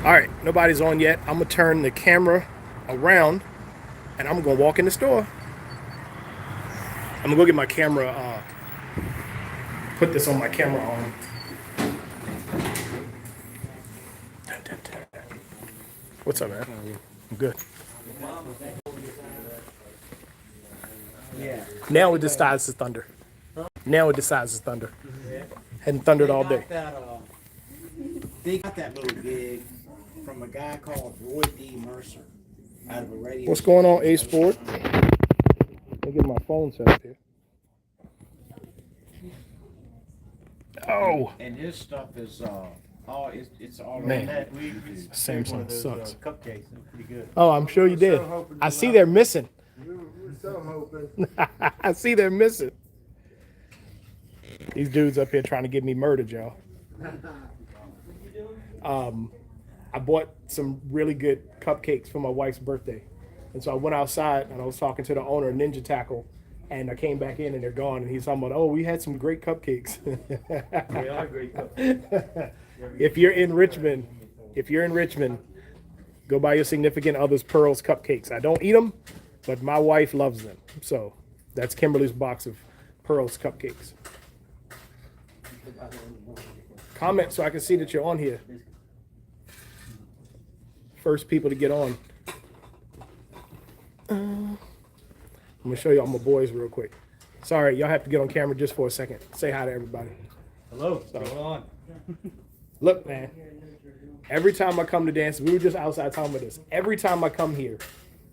All right, nobody's on yet. I'm gonna turn the camera around and I'm gonna walk in the store. I'm gonna go get my camera, put this on my camera on. What's up, man? I'm good. Yeah. Now it decides to thunder. Now it decides to thunder. Hadn't thundered all day. They got that little gig from a guy called Roy D. Mercer out of a radio. What's going on, A Sport? Let me get my phone set up here. Oh, And his stuff is it's all man. that. Samsung sucks. Cupcakes, pretty good. Oh, I'm sure you did. I see they're missing. We're so hoping. I see they're missing. These dudes up here trying to get me murdered, y'all. I bought some really good cupcakes for my wife's birthday. And so I went outside and I was talking to the owner of Ninja Tackle. And I came back in and they're gone. And he's talking about, oh, we had some great cupcakes. They are great cupcakes. If you're in Richmond, go buy your significant other's Pearl's cupcakes. I don't eat them, but my wife loves them. So that's Kimberly's box of Pearl's cupcakes. Comment so I can see that you're on here. First people to get on. I'm gonna show y'all my boys real quick. Sorry, y'all have to get on camera just for a second. Say hi to everybody. Hello, what's going on? Look, man. Every time I come to dance, we were just outside talking about this. Every time I come here,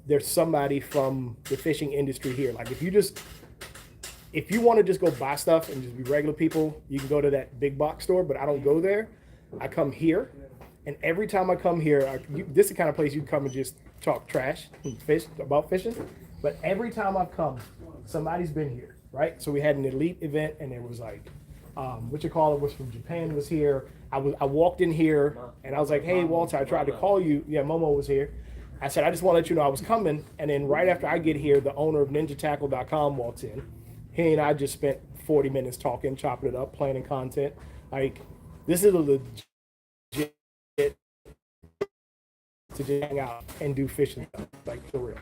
there's somebody from the fishing industry here. Like if you want to just go buy stuff and just be regular people, you can go to that big box store, but I don't go there. I come here, and every time I come here, this is the kind of place you come and just talk trash and fish about fishing. But every time I've come, somebody's been here, right? So we had an elite event, and there was like, was from Japan was here. I walked in here, and I was like, hey, Walter, I tried to call you. Yeah, Momo was here. I said, I just want to let you know I was coming. And then right after I get here, the owner of NinjaTackle.com walks in. He and I just spent 40 minutes talking, chopping it up, planning content. Like, this is a legit to just hang out and do fishing stuff, like for real.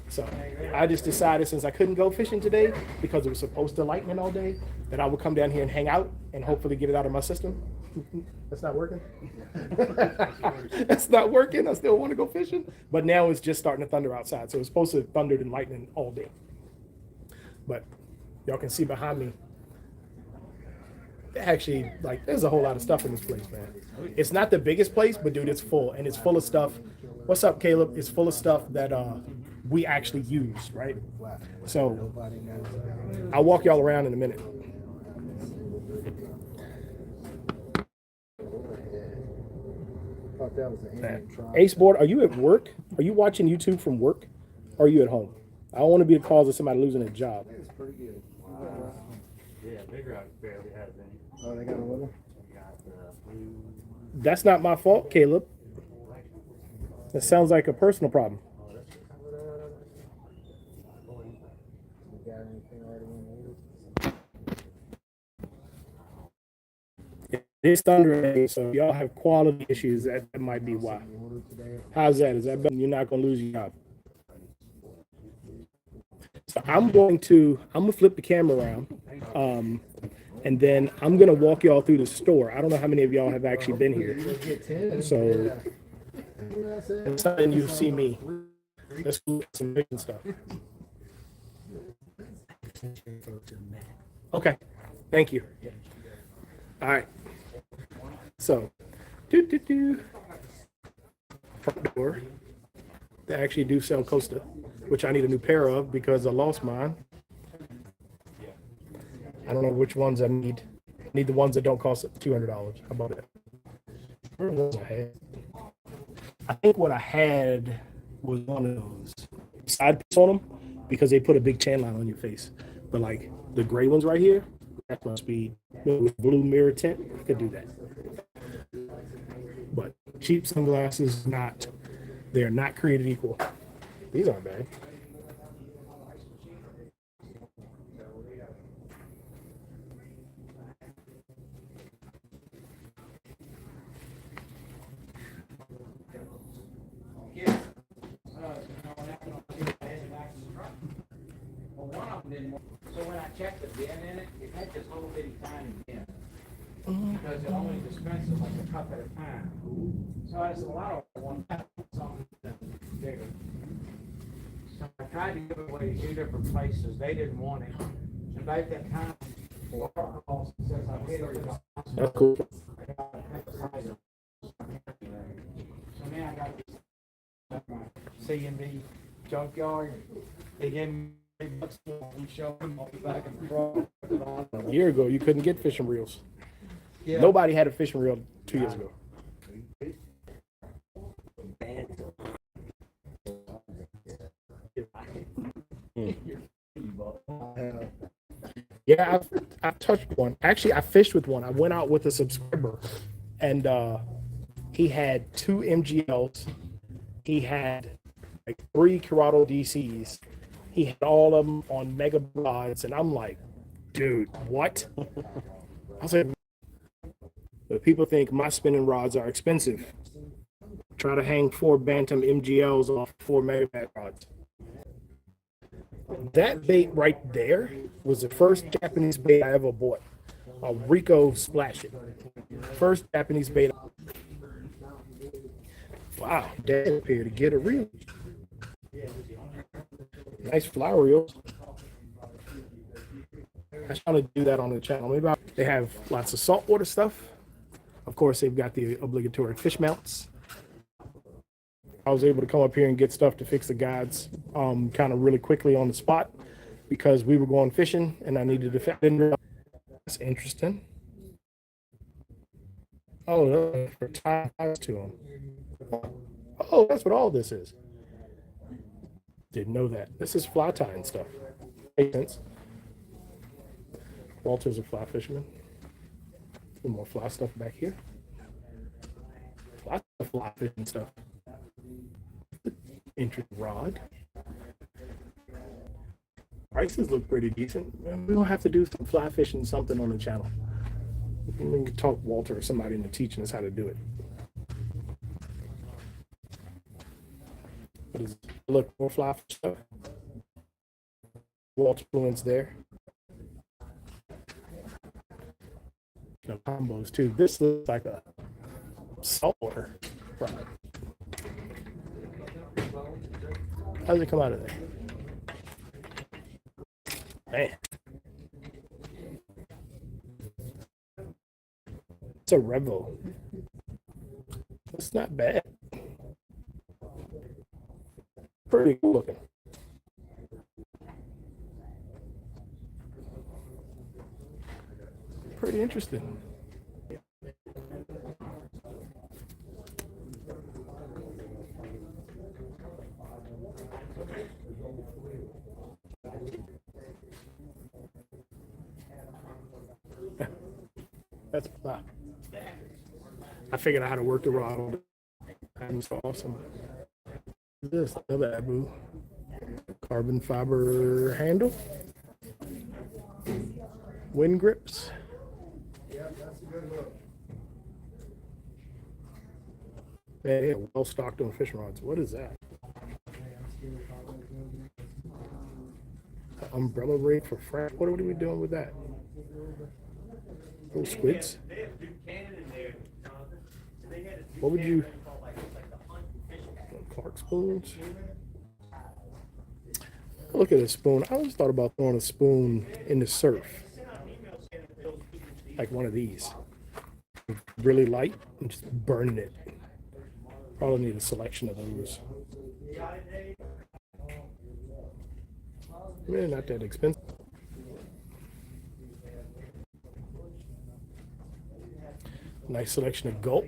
So I just decided since I couldn't go fishing today because it was supposed to lighten all day, that I would come down here and hang out and hopefully get it out of my system. That's not working. That's not working. I still want to go fishing. But now it's just starting to thunder outside. So it's supposed to thunder and lightning all day. But y'all can see behind me. Actually, like, there's a whole lot of stuff in this place, man. It's not the biggest place, but dude, it's full. And it's full of stuff. What's up, Caleb? It's full of stuff that we actually use, right? So I'll walk y'all around in a minute. Ace Board, are you at work? Are you watching YouTube from work? Or are you at home? I don't want to be the cause of somebody losing a job. It's pretty good. Yeah, Big Rock barely has any. Oh, they got a little? That's not my fault, Caleb. That sounds like a personal problem. Got anything already in It's thundering, so if y'all have quality issues, that might be why. How's that? Is that better? You're not gonna lose your job. So I'm gonna flip the camera around, and then I'm gonna walk y'all through the store. I don't know how many of y'all have actually been here, so it's time you see me. Let's do some fishing stuff. Okay, thank you. All right. So, front door. They actually do sell Costa, which I need a new pair of because I lost mine. I don't know which ones I need. I need the ones that don't cost $200. How about that? Where was I had? I think what I had was one of those side piece on them because they put a big tan line on your face. But like the gray ones right here, that must be with blue mirror tint. I could do that. But cheap sunglasses, they're not created equal. These aren't bad. So when I checked the bin in it, it had this little bitty tiny bin. Because it only dispenses like a cup at a time. So I said, well, I don't want that, something bigger. So I tried to give it away to 2 different places. They didn't want it. And by that time, since I paid it, That's cool. I got a size. So now I got this C&D junkyard. They gave me $3 for them, show them, I'll be back in the front. A year ago, you couldn't get fishing reels. Yeah. Nobody had a fishing reel 2 years ago. Yeah, I've touched one. Actually, I fished with one. I went out with a subscriber, and he had 2 MGLs. He had like 3 Curado DCs. He had all of them on mega rods, and I'm like, dude, what? I was like, but people think my spinning rods are expensive. Try to hang 4 Bantam MGLs off 4 Megapack rods. That bait right there was the first Japanese bait I ever bought. A Rico Splash It. First Japanese bait. Wow, Dad appeared to get a reel. Nice flower reels. I was trying to do that on the channel. Maybe they have lots of saltwater stuff. Of course, they've got the obligatory fish mounts. I was able to come up here and get stuff to fix the guides kind of really quickly on the spot because we were going fishing and I needed to fit. That's interesting. Oh, no, for ties to them. Oh, that's what all this is. Didn't know that. This is fly tying stuff. Makes sense. Walter's a fly fisherman. Some more fly stuff back here. Lots of fly fishing stuff. Interesting rod. Prices look pretty decent. We're gonna have to do some fly fishing something on the channel. We can talk Walter or somebody into teaching us how to do it. What is it? Look, more fly fish stuff. Walter Fluent's there. No combos too. This looks like a saltwater rod. How does it come out of there? Man. It's a Revo. It's not bad. Pretty cool looking. Pretty interesting. That's fine. I figured out how to work the rod. That's awesome. This another Abu carbon fiber handle, wind grips. Yeah, that's a good look. Man, yeah, well stocked on fishing rods. What is that? Umbrella rig for frac. What are we doing with that? Little squids. What would you? Clark spoons. Look at this spoon. I always thought about throwing a spoon in the surf, like one of these. Really light and just burning it. Probably need a selection of those. Really not that expensive. Nice selection of Gulp.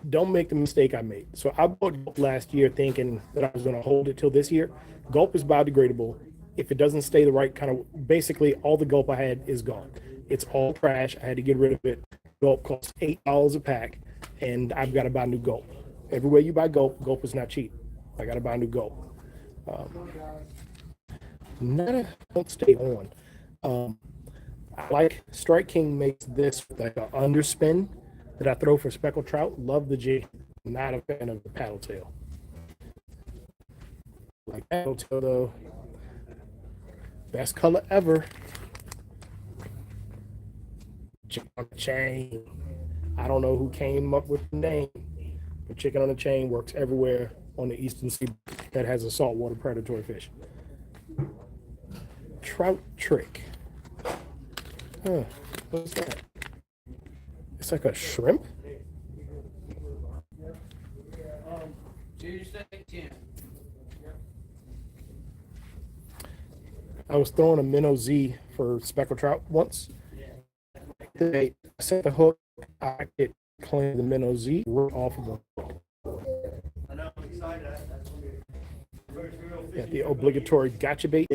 Don't make the mistake I made. So I bought Gulp last year thinking that I was going to hold it till this year. Gulp is biodegradable. If it doesn't stay the right kind of, basically all the Gulp I had is gone. It's all trash. I had to get rid of it. Gulp costs $8 a pack, and I've got to buy new Gulp. Everywhere you buy Gulp, Gulp is not cheap. I got to buy new Gulp. Don't stay on. I like Strike King makes this with like an underspin that I throw for speckled trout. Love the jig. Not a fan of the paddle tail. Like paddle tail though, Best color ever. Chicken on the chain. I don't know who came up with the name, but chicken on the chain works everywhere on the eastern seaboard that has a saltwater predatory fish. Trout trick. Huh, what's that? It's like a shrimp? Tuesday, 10. I was throwing a minnow Z for speckled trout once. I set the hook, I could claim the minnow Z right off of the hook. I know, I'm excited. That's gonna be first real Yeah, fish. the obligatory gotcha bait.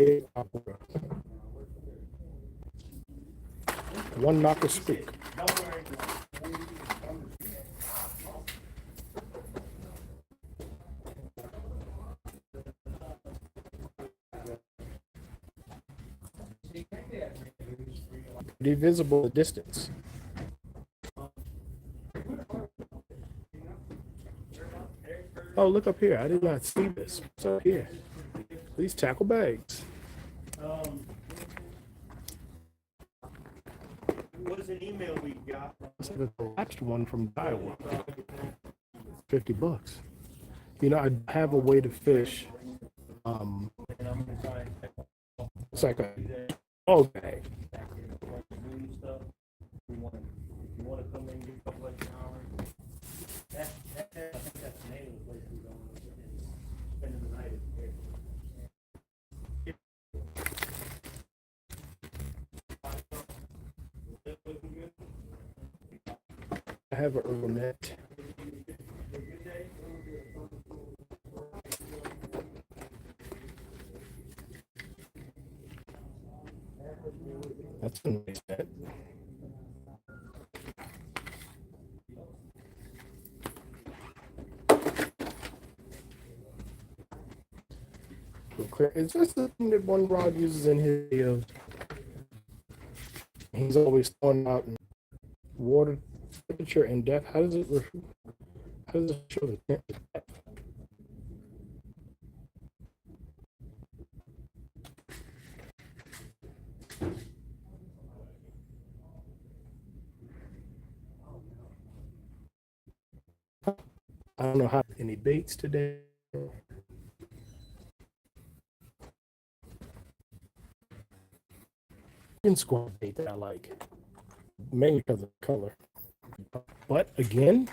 One knocker spook. Pretty visible at distance. Oh, look up here. I did not see this. What's up here? These tackle bags. Was an email we got. This is a collapsed one from Iowa. $50. You know, I have a way to fish. It's like a dog bag. I have a Earl net. That's a nice net. Is this the thing that one Rod uses in his videos? He's always throwing out in water temperature and depth. How does it show the depth? I don't know how any baits today. In squad bait that I like, mainly because of the color. But again,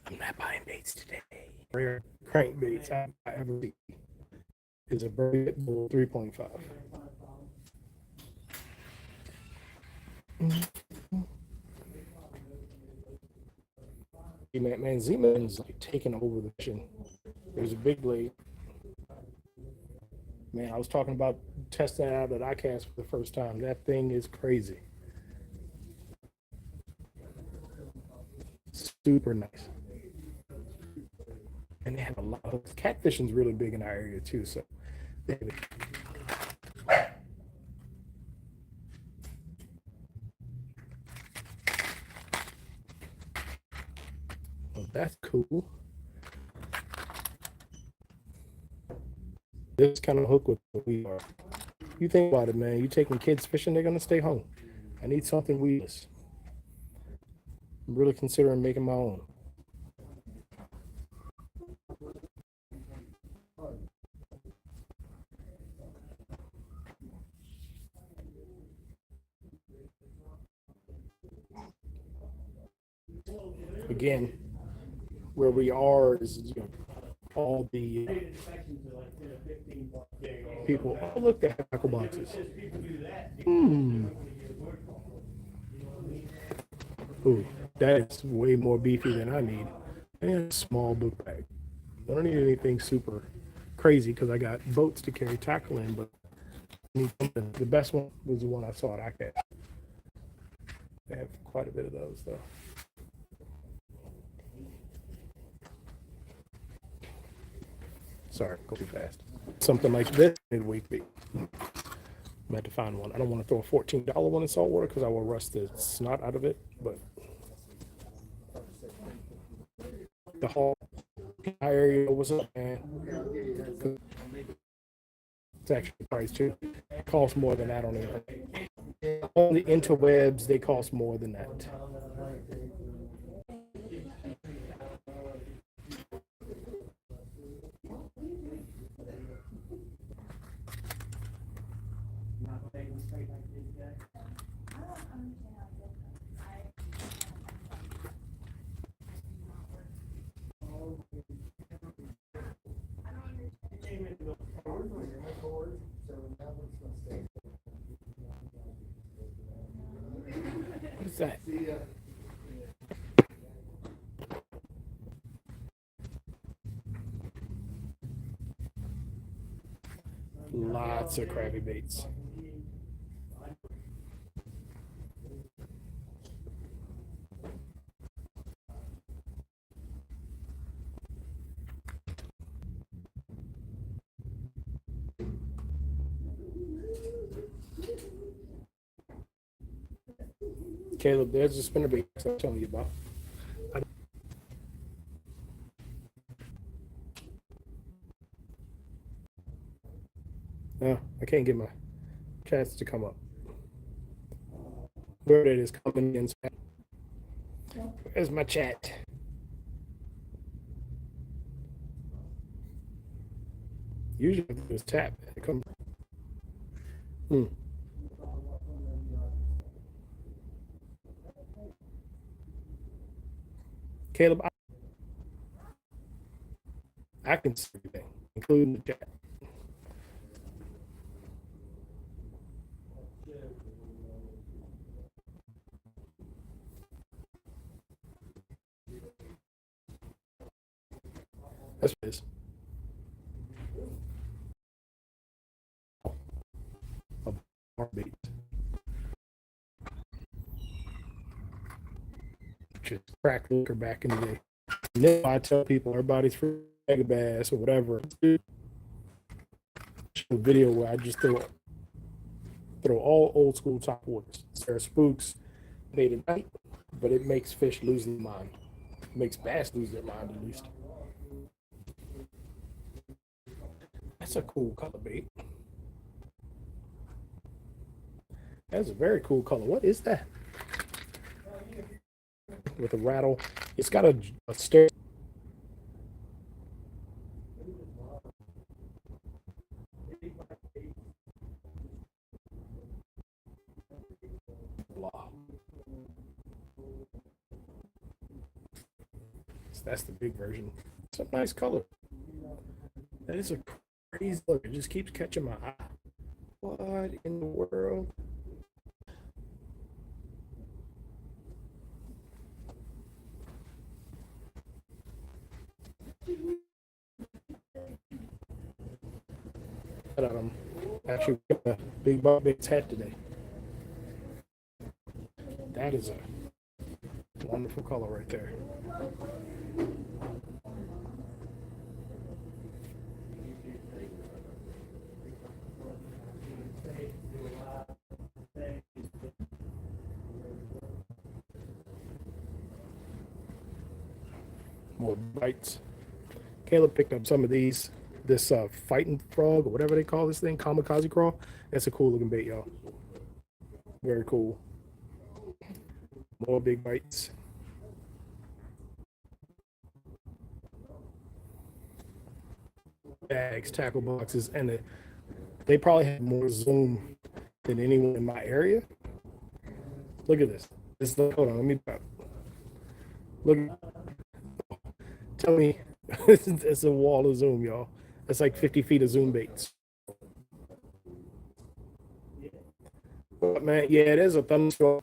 I'm not buying baits today. Rare crankbaits I ever see is a Bird 3.5. Man, Z-Man's like taking over the fishing. There's a big blade. Man, I was talking about testing it out at iCast for the first time. That thing is crazy. Super nice. And they have a lot of catfishing's really big in our area too. So, well, that's cool. This kind of hook with what we are. You think about it, man. You taking kids fishing, they're gonna stay home. I need something weedless. I'm really considering making my own. Again, where we are is, you know, all the people. Oh, look, the tackle boxes. Ooh, that is way more beefy than I need. And a small book bag. I don't need anything super crazy because I got boats to carry tackle in, but I need something. The best one was the one I saw at iCat. They have quite a bit of those though. Sorry, go too fast. Something like this midweek bait. I'm about to find one. I don't want to throw a $14 one in saltwater because I will rust the snot out of it, but the whole area, what's up, man? It's actually priced too. It costs more than that on the on the interwebs. They cost more than that. What's that? Lots of crabby baits. Caleb, there's a spinnerbait I'm telling you about. No, I can't get my chats to come up. Where it is coming in. Where's my chat? Usually I just tap. It comes. Caleb, I can see everything, including the chat. That's what it is. Bait. Just crack liquor back in the day. And then I tell people everybody's free mega bass or whatever. A video where I just throw all old school top waters. There are spooks bait at night, but it makes fish lose their mind. It makes bass lose their mind at least. That's a cool color bait. That's a very cool color. What is that? With a rattle. It's got a stair. Blah. That's the big version. It's a nice color. That is a crazy look. It just keeps catching my eye. What in the world? But actually a big buck bait's hat today. That is a wonderful color right there. More bites. Caleb picked up some of these. This fighting frog or whatever they call this thing, kamikaze crawl. That's a cool looking bait, y'all. Very cool. More big bites. Bags, tackle boxes, and they probably have more zoom than anyone in my area. Look at this. Hold on, let me look. Tell me, it's a wall of zoom, y'all. That's like 50 feet of zoom baits. But man, yeah, it is a thunderstorm.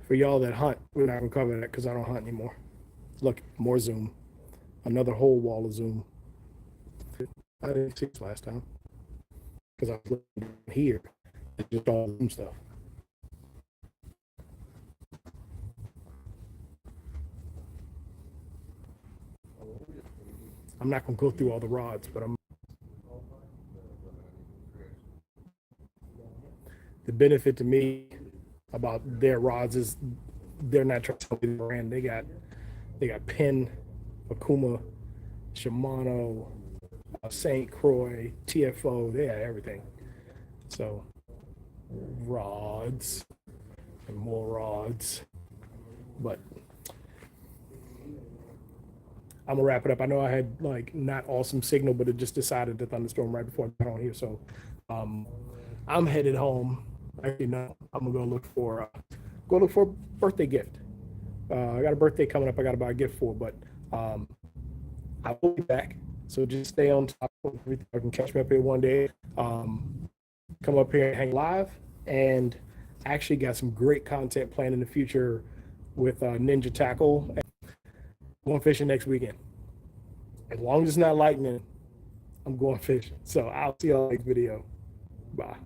For y'all that hunt, we're not gonna cover that because I don't hunt anymore. Look, more zoom. Another whole wall of zoom. I didn't see this last time because I was looking here. It's just all zoom stuff. I'm not gonna go through all the rods, but I'm. benefit to me about their rods is they're not trying to sell me the brand. They got Penn, Akuma, Shimano, St. Croix, TFO. They had everything. So rods and more rods, but I'm gonna wrap it up. I know I had like not awesome signal, but it just decided to thunderstorm right before I got on here. So I'm headed home. Actually, no, I'm gonna go look for a birthday gift. I got a birthday coming up. I got to buy a gift for, but I will be back. So just stay on top of everything. I can catch me up here one day. Come up here and hang live, and actually got some great content planned in the future with Ninja Tackle. Going fishing next weekend. As long as it's not lightning, I'm going fishing. So I'll see y'all next video. Bye.